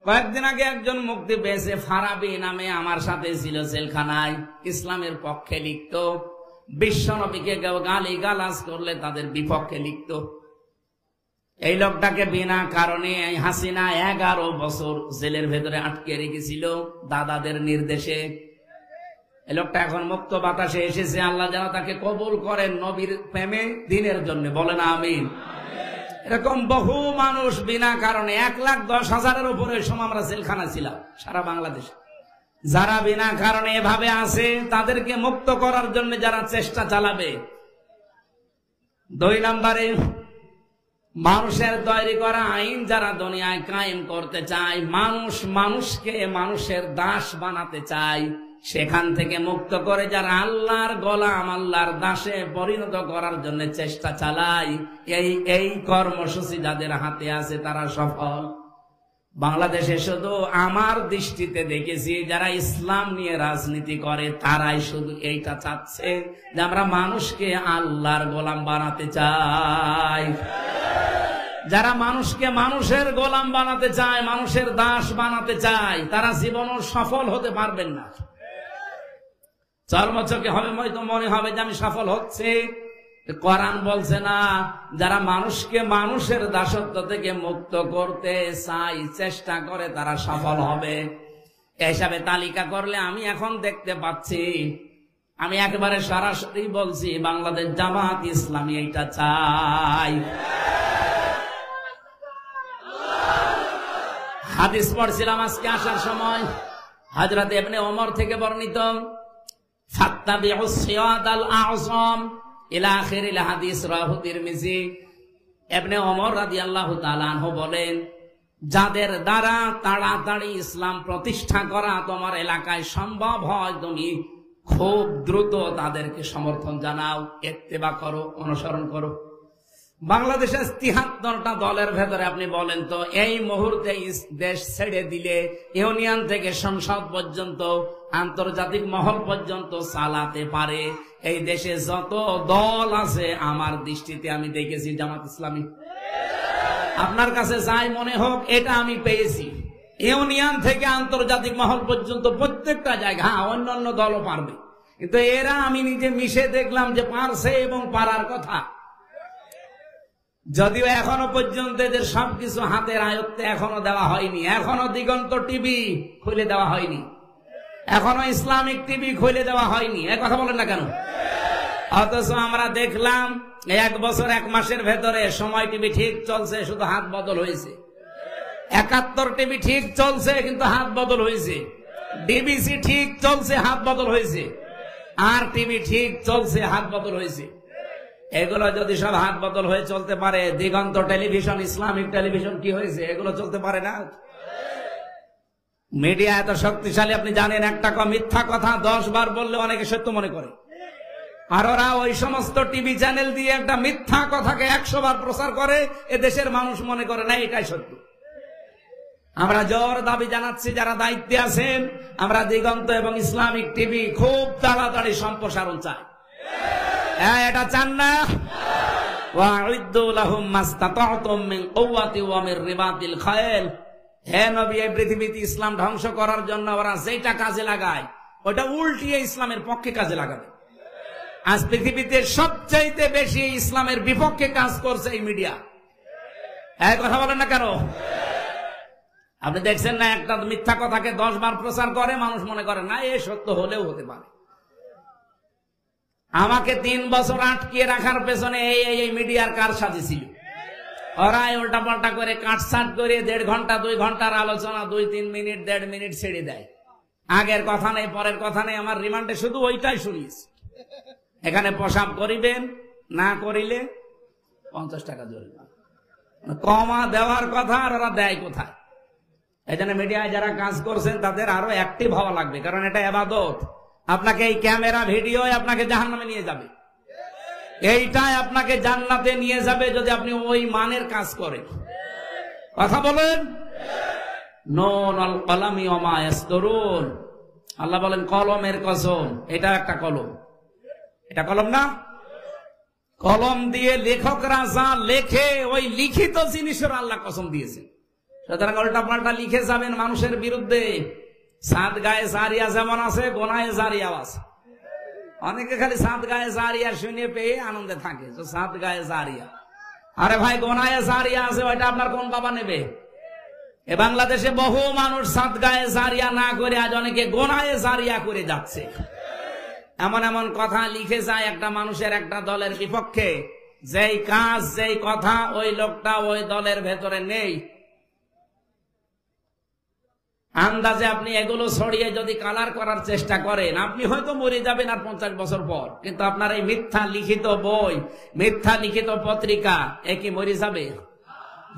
কয়েকদিন আগে একজন মুক্তি পেয়েছে, ফারাবি নামে, আমার সাথে ছিল জেলখানায়। ইসলামের পক্ষে লিখত, বিশ্বনবীকে কেউ গালি গালাজ করলে তাদের বিপক্ষে লিখত। এই লোকটাকে বিনা কারণে হাসিনা 11 বছর জেলের ভেতরে আটকে রেখেছিল দাদাদের নির্দেশে। এই লোকটা এখন মুক্ত বাতাসে এসেছে। আল্লাহ যেন তাকে কবুল করেন নবীর প্রেমে, দিনের জন্য, বলেন আমিন। এরকম বহু মানুষ বিনা কারণে 1,10,000-এর উপরে সময় আমরা জেলখানা ছিলাম সারা বাংলাদেশে। যারা বিনা কারণে এভাবে আছে তাদেরকে মুক্ত করার জন্য যারা চেষ্টা চালাবে। 2 নম্বরে, মানুষের তৈরি করা আইন যারা দুনিয়ায় কায়েম করতে চায়, মানুষকে মানুষের দাস বানাতে চায়, সেখান থেকে মুক্ত করে যারা আল্লাহর গোলাম, আল্লাহর দাসে পরিণত করার জন্য চেষ্টা চালায়, এই কর্মসূচি যাদের হাতে আছে তারা সফল। বাংলাদেশে শুধু আমার দৃষ্টিতে দেখেছি যারা ইসলাম নিয়ে রাজনীতি করে তারাই শুধু এইটা চাচ্ছে যে আমরা মানুষকে আল্লাহর গোলাম বানাতে চাই। যারা মানুষকে মানুষের গোলাম বানাতে চায়, মানুষের দাস বানাতে চায়, তারা জীবনও সফল হতে পারবেন না। চর্মচকে হবে, হয়তো মনে হবে যে আমি সফল হচ্ছে। কোরআন বলছে না, যারা মানুষকে মানুষের দাসত্ব থেকে মুক্ত করতে চায়, চেষ্টা করে, তারা সফল হবে। এই হিসাবে তালিকা করলে আমি এখন দেখতে পাচ্ছি, আমি একেবারে সরাসরি বলছি, বাংলাদেশ জামাত ইসলামী এইটা চাই। হাদিস পড়ছিলাম আজকে আসার সময়, হযরত ইবনে ওমর থেকে বর্ণিত, ফাত্তাবিউস সিরাতাল আযম ইলা আখিরিল হাদিস, রাহু তিরমিজি। ইবনে ওমর রাদিয়াল্লাহু তাআলা আনহু বলেন, যাদের দ্বারা তাড়াতাড়ি ইসলাম প্রতিষ্ঠা করা তোমার এলাকায় সম্ভব হয়, তুমি খুব দ্রুত তাদেরকে সমর্থন জানাও, ইত্তেবা করো, অনুসরণ করো। বাংলাদেশের 73টা দলের ভেতরে আপনি বলেন তো, এই মুহূর্তে দেশ ছেড়ে দিলে ইউনিয়ন থেকে সংসদ পর্যন্ত, আন্তর্জাতিক মহল পর্যন্ত চালাতে পারে এই দেশে যত দল আছে, আমার দৃষ্টিতে আমি দেখেছি জামাত ইসলামী। আপনার কাছে যাই মনে হোক, এটা আমি পেয়েছি। ইউনিয়ন থেকে আন্তর্জাতিক মহল পর্যন্ত প্রত্যেকটা জায়গা, হ্যাঁ অন্যান্য দলও পারবে, কিন্তু এরা আমি নিজে মিশে দেখলাম যে পারছে এবং পারার কথা। যদিও এখনো পর্যন্ত এদের সবকিছু হাতের আয়ত্তে এখনো দেওয়া হয়নি, এখনো দিগন্ত টিভি খুলে দেওয়া হয়নি, এখনো ইসলামিক টিভি খুলে দেওয়া হয়নি। এক কথা বলেন না কেন? অথচ আমরা দেখলাম 1 বছর 1 মাসের ভেতরে সময় টিভি ঠিক চলছে, শুধু হাত বদল হয়েছে। 71 টিভি ঠিক চলছে, কিন্তু হাত বদল হয়েছে। ডিবিসি ঠিক চলছে, হাত বদল হয়েছে। আর টিভি ঠিক চলছে, হাত বদল হয়েছে। এগুলো যদি সব হাত বদল হয়ে চলতে পারে, দিগন্ত টেলিভিশন, ইসলামিক টেলিভিশন কি হয়েছে? এগুলো চলতে পারে না। মিডিয়া এত শক্তিশালী আপনি জানেন, একটা মিথ্যা কথা 10 বার বললে অনেকে সত্য মনে করে, আর ওরা ওই সমস্ত টিভি চ্যানেল দিয়ে একটা মিথ্যা কথাকে 100 বার প্রচার করে, এ দেশের মানুষ মনে করে না এটাই সত্য। আমরা জোর দাবি জানাচ্ছি, যারা দায়িত্বে আছেন, আমরা দিগন্ত এবং ইসলামিক টিভি খুব তাড়াতাড়ি সম্প্রসারণ চাই। হ্যাঁ, এটা চান না? ওয়া'ইদ্দু লাহুম মাসতাতা'তুম মিন কুওয়াতি ওয়া মির রিবাতিল খায়ল। হে নবী, এই পৃথিবীতে ইসলাম ধ্বংস করার জন্য ওরা যেটা কাজে লাগায়, ওটা উল্টিয়ে ইসলামের পক্ষে কাজে লাগাবে। আজ পৃথিবীতে সবচাইতে বেশি ইসলামের বিপক্ষে কাজ করছে এই মিডিয়া। এই কথা বলেন না কেন? আপনি দেখছেন না, একটা মিথ্যা কথাকে 10 বার প্রচার করে, মানুষ মনে করে না এ সত্য হলেও হতে পারে। আমাকে 3 বছর আটকিয়ে রাখার পেছনে এই মিডিয়ার কারসাজি ছিল। ওরা উল্টা পাল্টা করে কাটছাট করে 1.5 ঘন্টা 2 ঘন্টার আলোচনা 2-3 মিনিট 1.5 মিনিট ছেড়ে দেয়। আগের কথা নেই, পরের কথা নেই, আমার রিমান্ডে শুধু ওইটাই শুনিয়েছি। এখানে পেশাব করিবেন, না করিলে 50 টাকা জরিমানা। কমা দেওয়ার কথা, আর ওরা দেয় কোথায়? এই জন্য মিডিয়ায় যারা কাজ করছেন তাদের আরো অ্যাক্টিভ হওয়া লাগবে, কারণ এটা ইবাদত। আপনাকে এই ক্যামেরা ভিডিও আপনাকে জাহান্নামে নিয়ে যাবে, এইটাই আপনাকে জান্নাতে নিয়ে যাবে যদি আপনি ওই মানের কাজ করেন। কথা বলেন। নুন আল কলামি ওয়া মা ইয়াসতুরুন। আল্লাহ বলেন কলমের কসম, এটা একটা কলম। এটা কলম না? কলম দিয়ে লেখকরা যা লেখে, ওই লিখিত জিনিসের আল্লাহ কসম দিয়েছেন। সুতরাং উল্টা পাল্টা লিখে যাবেন মানুষের বিরুদ্ধে। সাত গায়ে জারিয়া যেমন আছে, গোনায় জারিয়াও আছে। অনেকে খালি সাত গায়ে জারিয়া শুনে পেয়ে আনন্দে থাকে, সাত গায়ে জারিয়া। আরে ভাই, গোনায় জারিয়া আছে, ওইটা আপনার কোন বাবা নেবে? এ বাংলাদেশে বহু মানুষ সাত গায়ে জারিয়া না করে আজ অনেকে গোনায় জারিয়া করে যাচ্ছে। এমন এমন কথা লিখে যায় একটা মানুষের, একটা দলের বিপক্ষে, যেই কাজ যেই কথা ওই লোকটা ওই দলের ভেতরে নেই। আন্দাজে আপনি এগুলো ছড়িয়ে যদি কালার করার চেষ্টা করেন, আপনি হয়তো মরে যাবেন আর 50 বছর পর, কিন্তু আপনার এই মিথ্যা লিখিত বই, মিথ্যা লিখিত পত্রিকা একই মরে যাবে।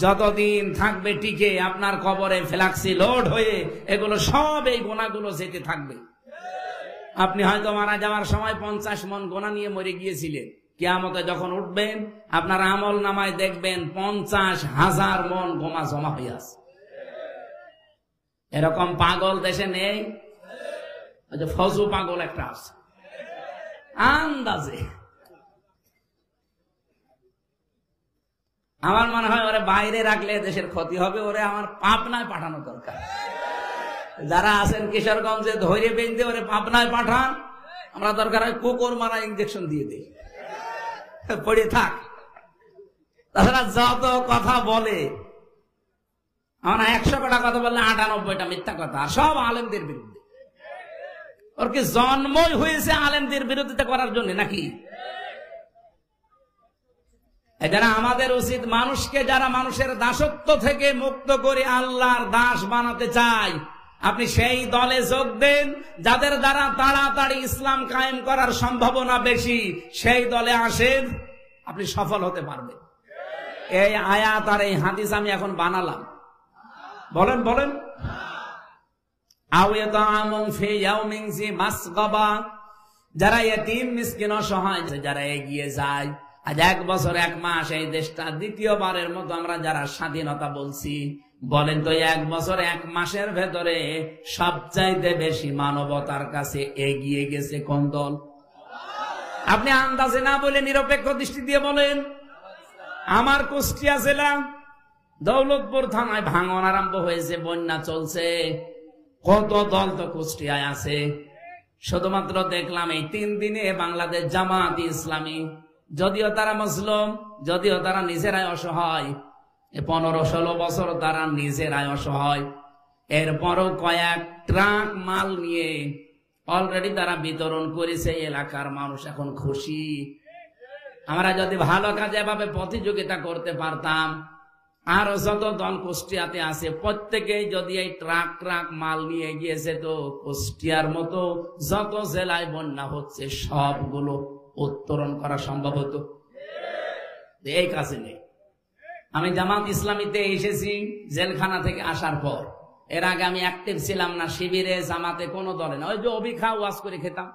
যতদিন থাকবে টিকে, আপনার কবরে ফ্ল্যাক্সি লোড হয়ে এগুলো সব এই গোনাগুলো যেতে থাকবে। আপনি হয়তো মারা যাওয়ার সময় 50 মন গোনা নিয়ে মরে গিয়েছিলেন, কিয়ামতে যখন উঠবেন আপনার আমল নামায় দেখবেন 50,000 মন গোনা জমা হয়ে আছে। এরকম পাগল দেশে নেই? ফজু পাগল একটা আছে আন্দাজে। আমার মনে হয় ওরে বাইরে রাখলে দেশের ক্ষতি হবে, ওরে আমার পাবনায় পাঠানো দরকার। যারা আছেন কিশোরগঞ্জে ধৈর্য বেঁধে ওরে পাবনায় পাঠান, আমরা দরকার হয় কুকুর মারা ইঞ্জেকশন দিয়ে দিই, পড়ে থাক। তাছাড়া যত কথা বলে, আমরা 100টা কথা বললে 98টা মিথ্যা কথা, আর সব আলেমদের বিরুদ্ধে। ওর কি জন্মই হয়েছে আলেমদের বিরোধিতা করার জন্য নাকি? যারা আমাদের উচিত, মানুষকে যারা মানুষের দাসত্ব থেকে মুক্ত করে আল্লাহর দাস বানাতে চায়, আপনি সেই দলে যোগ দেন যাদের দ্বারা তাড়াতাড়ি ইসলাম কায়েম করার সম্ভাবনা বেশি। সেই দলে আসেন, আপনি সফল হতে পারবেন। এই আয়াত আর এই হাদিস আমি এখন বানালাম। বলেন বলেন। যারা এতিম মিসকিন অসহায়, যারা এগিয়ে যায়, আজ 1 বছর 1 মাস এই দেশটা দ্বিতীয়বারের মতো আমরা যারা স্বাধীনতা বলছি, বলেন তো 1 বছর 1 মাসের ভেতরে সবচাইতে বেশি মানবতার কাছে এগিয়ে গেছে কোন দল? আপনি আন্দাজে না বলে নিরপেক্ষ দৃষ্টি দিয়ে বলেন। আমার কুষ্টিয়া জেলা দৌলতপুর থানায় ভাঙন আরম্ভ হয়েছে, বন্যা চলছে, কত দল তো কুষ্টিয়ায় আছে। শুধুমাত্র দেখলাম এই 3 দিনে বাংলাদেশ জামাত ইসলামী, যদিও তারা মুসলিম, যদিও তারা নিজেরাই অসহায়, 15-16 বছর তারা নিজেরাই অসহায়, এরপরও কয়েক ট্রাক মাল নিয়ে অলরেডি তারা বিতরণ করেছে। এলাকার মানুষ এখন খুশি। আমরা যদি ভালো কাজে এভাবে প্রতিযোগিতা করতে পারতাম, আর যত দল কুষ্টিয়াতে আছে প্রত্যেকেই যদি এই ট্রাক ট্রাক মাল নিয়ে গিয়েছে, তো কুষ্টিয়ার মতো যত জেলায় বন্যা হচ্ছে সবগুলো উত্তরণ করা সম্ভব হতো। এই কাছে নেই। আমি জামাত ইসলামীতে এসেছি জেলখানা থেকে আসার পর। এর আগে আমি অ্যাক্টিভ ছিলাম না, শিবিরে, জামাতে, কোনো দলে না। ওই যে অভিখা ওয়াজ করে খেতাম।